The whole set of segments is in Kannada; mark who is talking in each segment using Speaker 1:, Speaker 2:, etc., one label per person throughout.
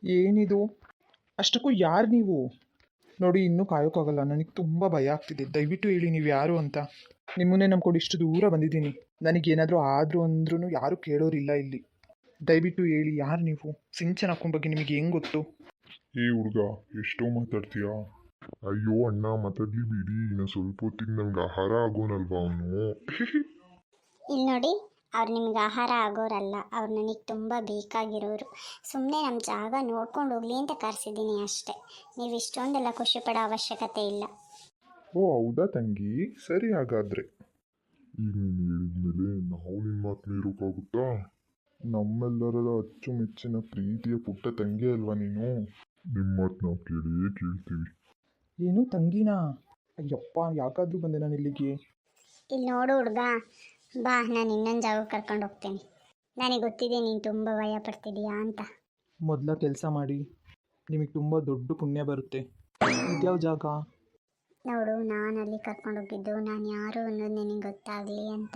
Speaker 1: ಏನಿದು? ಅಷ್ಟಕ್ಕೂ ಯಾರು ನೀವು? ನೋಡಿ, ಇನ್ನೂ ಕಾಯೋಕ್ಕಾಗಲ್ಲ, ನನಗೆ ತುಂಬ ಭಯ ಆಗ್ತಿದೆ. ದಯವಿಟ್ಟು ಹೇಳಿ ನೀವು ಯಾರು ಅಂತ. ನಿಮ್ಮನ್ನೇ ನಂಬ್ಕೊಂಡು ಇಷ್ಟು ದೂರ ಬಂದಿದ್ದೀನಿ. ನನಗೇನಾದರೂ ಆದರೂ ಅಂದ್ರೂ ಯಾರೂ ಕೇಳೋರಿಲ್ಲ ಇಲ್ಲಿ. ದಯವಿಟ್ಟು ಹೇಳಿ ಯಾರು ನೀವು? ಸಿಂಚನ ಅಕ್ಕನ ಬಗ್ಗೆ ನಿಮಗೆ ಹೆಂಗೆ ಗೊತ್ತು?
Speaker 2: ಏ ಹುಡುಗ, ಎಷ್ಟೋ ಮಾತಾಡ್ತೀಯಾ? ಅಯ್ಯೋ ಅಣ್ಣ, ಮಾತಾಡ್ಲಿ ಬಿಡಿ. ಇನ್ನು ಸ್ವಲ್ಪ ಹೊತ್ತಿಗೆ ನಮ್ಗೆ ಆಹಾರ ಆಗೋನಲ್ವಾ ಅವನು.
Speaker 3: ಇಲ್ಲಿ ನೋಡಿ, ಅವ್ರು ನಿಮ್ಗೆ ಆಹಾರ ಆಗೋರಲ್ಲ, ಅವ್ರು ನನಗೆ ತುಂಬ ಬೇಕಾಗಿರೋರು. ಸುಮ್ಮನೆ ನಮ್ಮ ಜಾಗ ನೋಡ್ಕೊಂಡು ಹೋಗ್ಲಿ ಅಂತ ಕರೆಸಿದ್ದೀನಿ ಅಷ್ಟೇ. ನೀವು ಇಷ್ಟೊಂದೆಲ್ಲ ಖುಷಿ ಪಡೋ ಅವಶ್ಯಕತೆ ಇಲ್ಲ.
Speaker 2: ಓ ಹೌದಾ ತಂಗಿ, ಸರಿ ಹಾಗಾದ್ರೆ. ಈಗ ನೀನು ಹೇಳಿದ್ಮೇಲೆ ನಾವು ನಿನ್ನ ಮಾತು ಮೀರೋಕ್ಕಾಗುತ್ತಾ? ನಮ್ಮೆಲ್ಲರ ಅಚ್ಚುಮೆಚ್ಚಿನ ಪ್ರೀತಿಯ ಪುಟ್ಟ ತಂಗಿ ಅಲ್ವಾ ನೀನು? ನಿಮ್ಮ ಮಾತು ನಾವು ಕೇಳ್ತೀವಿ.
Speaker 1: ಏನು ತಂಗಿನಾ? ಅಯ್ಯಪ್ಪ, ಯಾಕಾದರೂ ಬಂದೆ ನಾನು ಇಲ್ಲಿಗೆ?
Speaker 3: ಇಲ್ಲಿ ನೋಡು ಹುಡುಗ, ಬಾ, ನಾನು ಇನ್ನೊಂದು ಜಾಗಕ್ಕೆ ಕರ್ಕೊಂಡು ಹೋಗ್ತೀನಿ. ನನಗೆ ಗೊತ್ತಿದೆ ನೀನು ತುಂಬ ಭಯ ಪಡ್ತಿದ್ದೀಯಾ ಅಂತ.
Speaker 1: ಮೊದಲ ಕೆಲಸ ಮಾಡಿ, ನಿಮಗೆ ತುಂಬ ದೊಡ್ಡ ಪುಣ್ಯ ಬರುತ್ತೆ. ಇದ್ಯಾವ ಜಾಗ?
Speaker 3: ನೋಡು, ನಾನು ಅಲ್ಲಿ ಕರ್ಕೊಂಡು ಹೋಗಿದ್ದು ನಾನು ಯಾರು ಅನ್ನೋದು ನಿನಗೆ ಗೊತ್ತಾಗಲಿ ಅಂತ.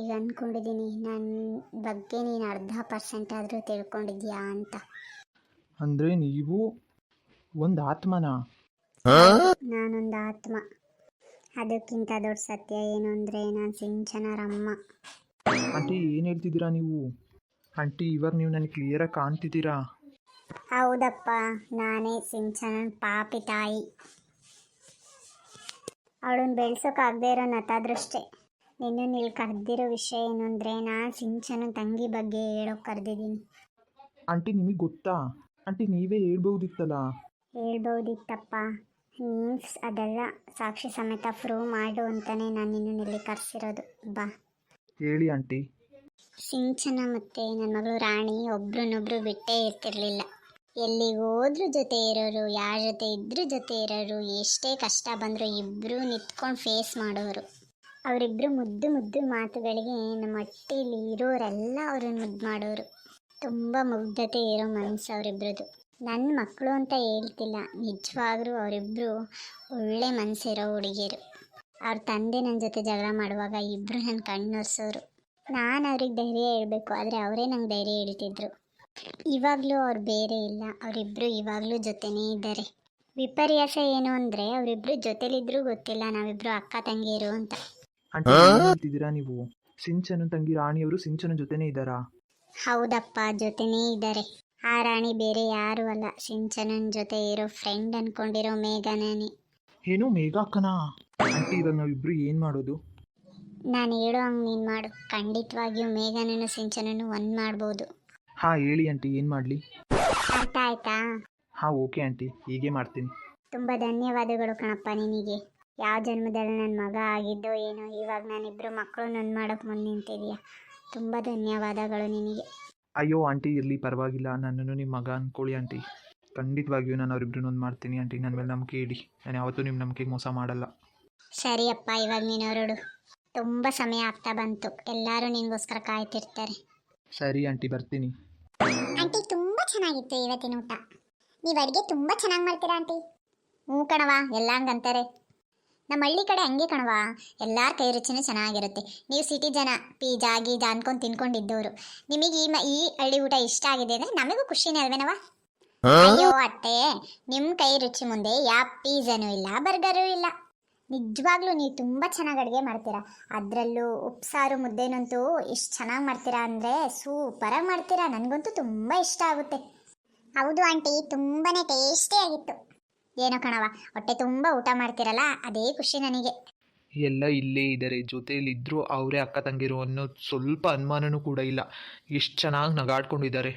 Speaker 3: ಈಗ ಅಂದ್ಕೊಂಡಿದ್ದೀನಿ ನನ್ನ ಬಗ್ಗೆ ನೀನು 0.5% ಆದರೂ ತಿಳ್ಕೊಂಡಿದ್ಯಾ ಅಂತ.
Speaker 1: ಅಂದರೆ ನೀವು ಒಂದು ಆತ್ಮನಾ?
Speaker 3: ನಾನೊಂದು ಆತ್ಮ. ಅದಕ್ಕಿಂತ ದೊಡ್ಡ ಸತ್ಯ ಏನು ಅಂದರೆ ನಾನು ಸಿಂಚನರಮ್ಮ.
Speaker 1: ಆಂಟಿ, ಏನು ಹೇಳ್ತಿದ್ದೀರಾ ನೀವು? ಆಂಟಿ, ಇವಾಗ ನೀವು ನನಗೆ ಕ್ಲಿಯರಾಗಿ ಕಾಣ್ತಿದ್ದೀರಾ?
Speaker 3: ಹೌದಪ್ಪ, ನಾನೇ ಸಿಂಚನನ ಪಾಪಿ ತಾಯಿ. ಅವಳನ್ನು ಬೆಳೆಸೋಕ್ಕಾಗದೇ ಇರೋ ನತಾದೃಷ್ಟೇ. ನಿನ್ನ ಇಲ್ಲಿ ಕರೆದಿರೋ ವಿಷಯ ಏನು ಅಂದರೆ ನಾನು ಸಿಂಚನ ತಂಗಿ ಬಗ್ಗೆ ಹೇಳೋಕೆ ಕರೆದಿದ್ದೀನಿ.
Speaker 1: ಆಂಟಿ, ನಿಮಗೆ ಗೊತ್ತಾ? ಆಂಟಿ, ನೀವೇ ಹೇಳ್ಬೋದಿತ್ತಲ್ಲ.
Speaker 3: ಹೇಳ್ಬೋದಿತ್ತಪ್ಪ, ಮೀನ್ಸ್ ಅದೆಲ್ಲ ಸಾಕ್ಷಿ ಸಮೇತ ಪ್ರೂವ್ ಮಾಡು ಅಂತಲೇ ನಾನು ನಿನ್ನ ಇಲ್ಲಿ ಕರೆಸಿರೋದು. ಬಾ
Speaker 1: ಹೇಳಿ ಆಂಟಿ.
Speaker 3: ಸಿಂಚನ ಮತ್ತು ನನ್ನ ಮಗಳು ರಾಣಿ ಒಬ್ರನ್ನೊಬ್ರು ಬಿಟ್ಟೇ ಇರ್ತಿರ್ಲಿಲ್ಲ. ಎಲ್ಲಿಗೆ ಹೋದ್ರೂ ಜೊತೆ ಇರೋರು, ಯಾರ ಜೊತೆ ಇದ್ರೂ ಜೊತೆ ಇರೋರು, ಎಷ್ಟೇ ಕಷ್ಟ ಬಂದರೂ ಇಬ್ಬರು ನಿಂತ್ಕೊಂಡು ಫೇಸ್ ಮಾಡೋರು. ಅವರಿಬ್ಬರು ಮುದ್ದು ಮುದ್ದು ಮಾತುಗಳಿಗೆ ನಮ್ಮ ಹೊಟ್ಟೆಯಲ್ಲಿ ಇರೋರೆಲ್ಲ ಅವ್ರನ್ನ ಮುದ್ದು ಮಾಡೋರು. ತುಂಬ ಮುಗ್ಧತೆ ಇರೋ ಮನಸ್ಸು ಅವರಿಬ್ರದ್ದು. ನನ್ನ ಮಕ್ಕಳು ಅಂತ ಹೇಳ್ತಿಲ್ಲ, ನಿಜವಾಗ್ಲೂ ಅವರಿಬ್ಬರು ಒಳ್ಳೆ ಮನಸ್ಸಿರೋ ಹುಡುಗಿಯರು. ಅವ್ರ ತಂದೆ ನನ್ನ ಜೊತೆ ಜಗಳ ಮಾಡುವಾಗ ಇಬ್ಬರು ನನ್ನ ಕಣ್ಣೊರೆಸೋರು. ನಾನು ಅವ್ರಿಗೆ ಧೈರ್ಯ ಹೇಳ್ಬೇಕು, ಆದರೆ ಅವರೇ ನಂಗೆ ಧೈರ್ಯ ಹೇಳ್ತಿದ್ರು. ಇವಾಗಲೂ ಅವ್ರು ಬೇರೆ ಇಲ್ಲ, ಅವರಿಬ್ಬರು ಇವಾಗಲೂ ಜೊತೆನೇ ಇದ್ದಾರೆ. ವಿಪರ್ಯಾಸ ಏನು ಅಂದರೆ ಅವರಿಬ್ಬರು ಜೊತೆಲಿದ್ರೂ ಗೊತ್ತಿಲ್ಲ ನಾವಿಬ್ಬರು ಅಕ್ಕ ತಂಗಿಯರು ಅಂತ.
Speaker 1: ಆಂಟಿ, ಏನ್ ಹೇಳ್ತಿದ್ದೀರಾ ನೀವು? ಸಿಂಚನ ತಂಗಿ ರಾಣಿಯವರು ಸಿಂಚನ ಜೊತೆನೇ ಇದ್ದಾರಾ?
Speaker 3: ಹೌದಪ್ಪ, ಜೊತೆನೇ ಇದ್ದಾರೆ. ಆ ರಾಣಿ ಬೇರೆ ಯಾರೂ ಅಲ್ಲ, ಸಿಂಚನನ ಜೊತೆ ಇರೋ ಫ್ರೆಂಡ್ ಅನ್ಕೊಂಡಿರೋ ಮೇಘನೇ.
Speaker 1: ಏನು, ಮೇಘ ಅಕ್ಕನಾ? ಆಂಟಿ, ಇವಾಗ ನಾವಿಬ್ರು ಏನು ಮಾಡೋದು?
Speaker 3: ನಾನು ಹೇಳೋ ಹಂಗೆ ನೀನು ಮಾಡು. ಖಂಡಿತವಾಗಿಯೂ ಮೇಘನನ್ನು ಸಿಂಚನನ್ನು ಒಂದು ಮಾಡ್ಬೋದು.
Speaker 1: ಹಾಂ, ಹೇಳಿ ಆಂಟಿ, ಏನು ಮಾಡಲಿ?
Speaker 3: ಅರ್ಥ ಆಯ್ತಾ?
Speaker 1: ಹಾಂ, ಓಕೆ ಆಂಟಿ, ಹೀಗೆ ಮಾಡ್ತೀನಿ.
Speaker 3: ತುಂಬ ಧನ್ಯವಾದಗಳು ಕಣಪ್ಪ ನಿನಗೆ. ಯಾವ ಜನ್ಮದಲ್ಲಿ ನನ್ನ ಮಗ ಆಗಿದ್ದೋ ಏನೋ, ಇವಾಗ ನಾನಿಬ್ಬರು ಮಕ್ಕಳು ನನ್ನ ಮಾಡೋಕ್ಕೆ ಮುಂದೆ ನಿಂತಿದೆಯಾ. ತುಂಬ ಧನ್ಯವಾದಗಳು ನಿನಗೆ.
Speaker 1: ಅಯ್ಯೋ ಆಂಟಿ, ಇರಲಿ, ಪರವಾಗಿಲ್ಲ. ನನ್ನನ್ನು ನಿಮ್ಮ ಮಗ ಅಂದ್ಕೊಳ್ಳಿ ಆಂಟಿ. ಖಂಡಿತವಾಗಿಯೂ ನಾನು ಅವರಿಬ್ಬರನ್ನ ಒಂದು ಮಾಡ್ತೀನಿ ಆಂಟಿ. ನನ್ನ ಮೇಲೆ ನಂಬಿಕೆ ಇಡಿ. ನಾನು ಯಾವತ್ತೂ ನಿಮ್ಮ ನಂಬಿಕೆಗೆ ಮೋಸ ಮಾಡಲ್ಲ.
Speaker 3: ಸರಿಯಪ್ಪ, ಇವಾಗ ನೀನು ಹೊರಡು. ತುಂಬ ಸಮಯ ಆಗ್ತಾ ಬಂತು, ಎಲ್ಲರೂ ನಿನಗೋಸ್ಕರ ಕಾಯ್ತಿರ್ತಾರೆ.
Speaker 1: ಸರಿ ಆಂಟಿ, ಬರ್ತೀನಿ.
Speaker 3: ಆಂಟಿ, ತುಂಬ ಚೆನ್ನಾಗಿತ್ತು ಇವತ್ತಿನ ಊಟ. ನೀವು ಅಡುಗೆ ತುಂಬ ಚೆನ್ನಾಗಿ ಮಾಡ್ತೀರಾ ಆಂಟಿ. ಹ್ಞೂ ಕಣವ, ಎಲ್ಲ ಹಂಗಂತಾರೆ. ನಮ್ಮ ಹಳ್ಳಿ ಕಡೆ ಹಂಗೆ ಕಣವ, ಎಲ್ಲರ ಕೈ ರುಚಿನೂ ಚೆನ್ನಾಗಿರುತ್ತೆ. ನೀವು ಸಿಟಿ ಜನ ಪಿಜ್ಜಾ ಗೀಜಾ ಅಂದ್ಕೊಂಡು ತಿನ್ಕೊಂಡಿದ್ದವರು. ನಿಮಗೆ ಈ ಹಳ್ಳಿ ಊಟ ಇಷ್ಟ ಆಗಿದೆ ಅಂದರೆ ನಮಗೂ ಖುಷಿನೇ ಅಲ್ವೇನವ? ಅಯ್ಯೋ ಅತ್ತೆ, ನಿಮ್ಮ ಕೈ ರುಚಿ ಮುಂದೆ ಯಾವ ಪಿಜ್ಜಾನೂ ಇಲ್ಲ, ಬರ್ಗರೂ ಇಲ್ಲ. ನಿಜವಾಗ್ಲೂ ನೀವು ತುಂಬ ಚೆನ್ನಾಗಿ ಅಡುಗೆ ಮಾಡ್ತೀರಾ. ಅದರಲ್ಲೂ ಉಪ್ಸಾರು ಮುದ್ದೆನಂತೂ ಎಷ್ಟು ಚೆನ್ನಾಗಿ ಮಾಡ್ತೀರಾ ಅಂದರೆ ಸೂಪರಾಗಿ ಮಾಡ್ತೀರಾ. ನನಗಂತೂ ತುಂಬ ಇಷ್ಟ ಆಗುತ್ತೆ. ಹೌದು ಆಂಟಿ, ತುಂಬಾ ಟೇಸ್ಟಿಯಾಗಿತ್ತು. ಏನೋ ಕಣವ, ಹೊಟ್ಟೆ ತುಂಬ ಊಟ ಮಾಡ್ತೀರಲ್ಲ, ಅದೇ ಖುಷಿ ನನಗೆ.
Speaker 1: ಎಲ್ಲ ಇಲ್ಲೇ ಇದ್ದಾರೆ, ಜೊತೆಯಲ್ಲಿದ್ದರೂ ಅವರೇ ಅಕ್ಕ ತಂಗಿರು ಅನ್ನೋದು ಸ್ವಲ್ಪ ಅನುಮಾನನೂ ಕೂಡ ಇಲ್ಲ. ಎಷ್ಟು ಚೆನ್ನಾಗಿ ನಗಾಡ್ಕೊಂಡಿದ್ದಾರೆ.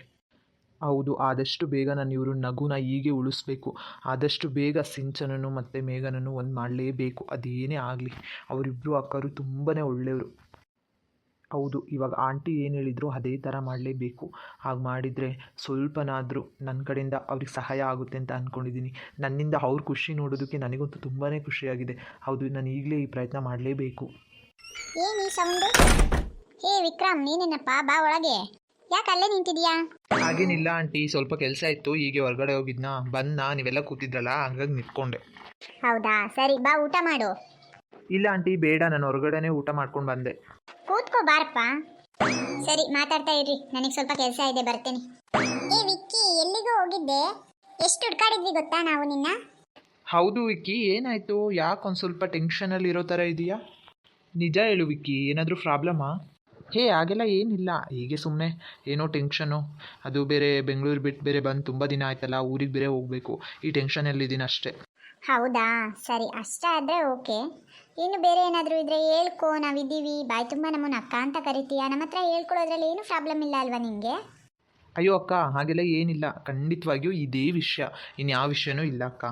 Speaker 1: ಹೌದು, ಆದಷ್ಟು ಬೇಗ ನಾನು ಇವರು ನಗುನ ಹೀಗೆ ಉಳಿಸ್ಬೇಕು. ಆದಷ್ಟು ಬೇಗ ಸಿಂಚನನ್ನು ಮತ್ತು ಮೇಘನನ್ನು ಒಂದು ಮಾಡಲೇಬೇಕು. ಅದೇನೇ ಆಗಲಿ, ಅವರಿಬ್ಬರು ಅಕ್ಕರು ತುಂಬಾ ಒಳ್ಳೆಯವರು. ಹೌದು, ಇವಾಗ ಆಂಟಿ ಏನು ಹೇಳಿದ್ರು ಅದೇ ಥರ ಮಾಡಲೇಬೇಕು. ಹಾಗೆ ಮಾಡಿದರೆ ಸ್ವಲ್ಪನಾದರೂ ನನ್ನ ಕಡೆಯಿಂದ ಅವ್ರಿಗೆ ಸಹಾಯ ಆಗುತ್ತೆ ಅಂತ ಅಂದ್ಕೊಂಡಿದ್ದೀನಿ. ನನ್ನಿಂದ ಅವ್ರ ಖುಷಿ ನೋಡೋದಕ್ಕೆ ನನಗಂತೂ ತುಂಬಾ ಖುಷಿಯಾಗಿದೆ. ಹೌದು, ನಾನು ಈಗಲೇ ಈ ಪ್ರಯತ್ನ ಮಾಡಲೇಬೇಕು.
Speaker 3: ಏನು ಈ ಸೌಂಡು? ಹೇ ವಿಕ್ರಮ್, ನೀನೇನಪ್ಪ? ಬಾ ಒಳಗೆ. ಯಾಕೆ ಅಲ್ಲೇ ನಿಂತಿದ್ಯಾ?
Speaker 1: ಹಾಗೇನಿಲ್ಲ ಆಂಟಿ, ಸ್ವಲ್ಪ ಕೆಲಸ ಇತ್ತು, ಹೀಗೆ ಹೊರಗಡೆ ಹೋಗಿದ್ನ. ನೀವೆಲ್ಲ ಕೂತಿದ್ರಲ್ಲ, ಹಂಗಾಗಿ ನಿಂತ್ಕೊಂಡೆ.
Speaker 3: ಹೌದಾ, ಸರಿ, ಬಾ ಊಟ ಮಾಡು.
Speaker 1: ಇಲ್ಲ ಆಂಟಿ, ಬೇಡ, ನಾನು ಹೊರಗಡೆನೇ ಊಟ ಮಾಡ್ಕೊಂಡು ಬಂದೆ.
Speaker 3: ಕೂತ್ಕೋ ಬಾರಪ್ಪ. ಸರಿ, ಮಾತಾಡ್ತಾ ಇರ್ರಿ, ನನಗೆ ಸ್ವಲ್ಪ ಕೆಲಸ ಇದೆ, ಬರ್ತೇನೆ. ಏ ವಿಕ್ಕಿ, ಎಲ್ಲಿಗೂ ಹೋಗಿ ಹೋಗಿದ್ದೆ. ಎಷ್ಟು ಹುಡ್ಕಾಡಿದ್ವಿ ಗೊತ್ತಾ ನಾವು ನಿನ್ನ.
Speaker 1: ಹೌದು ವಿಕ್ಕಿ, ಏನಾಯಿತು? ಯಾಕೆ ಒಂದು ಸ್ವಲ್ಪ ಟೆನ್ಷನಲ್ಲಿ ಇರೋ ಥರ ಇದೆಯಾ? ನಿಜ ಹೇಳು ವಿಕ್ಕಿ, ಏನಾದರೂ ಪ್ರಾಬ್ಲಮ್ಮಾ? ಹೇ, ಹಾಗೆಲ್ಲ ಏನಿಲ್ಲ, ಹೀಗೆ ಸುಮ್ಮನೆ ಏನೋ ಟೆನ್ಷನು. ಅದು ಬೇರೆ ಬೆಂಗಳೂರು ಬಿಟ್ಟು ಬೇರೆ ಬಂದು ತುಂಬ ದಿನ ಆಯ್ತಲ್ಲ, ಊರಿಗೆ ಬೇರೆ ಹೋಗಬೇಕು, ಈ ಟೆನ್ಷನಲ್ಲಿದ್ದೀನಿ ಅಷ್ಟೇ.
Speaker 3: ಹೌದಾ, ಸರಿ, ಅಷ್ಟೇ ಆದರೆ ಓಕೆ. ಇನ್ನು ಬೇರೆ ಏನಾದರೂ ಇದ್ದರೆ ಹೇಳ್ಕೊ, ನಾವಿದ್ದೀವಿ. ಬಾಯ್ ತುಂಬ ನಮ್ಮನ್ನು ಅಕ್ಕ ಅಂತ ಕರಿತೀಯ, ನಮ್ಮ ಹತ್ರ ಹೇಳ್ಕೊಳ್ಳೋದ್ರಲ್ಲಿ ಏನು ಪ್ರಾಬ್ಲಮ್ ಇಲ್ಲ ಅಲ್ವಾ ನಿನಗೆ?
Speaker 1: ಅಯ್ಯೋ ಅಕ್ಕ, ಹಾಗೆಲ್ಲ ಏನಿಲ್ಲ, ಖಂಡಿತವಾಗಿಯೂ ಇದೇ ವಿಷಯ, ಇನ್ಯಾವ ವಿಷಯನೂ ಇಲ್ಲ ಅಕ್ಕ.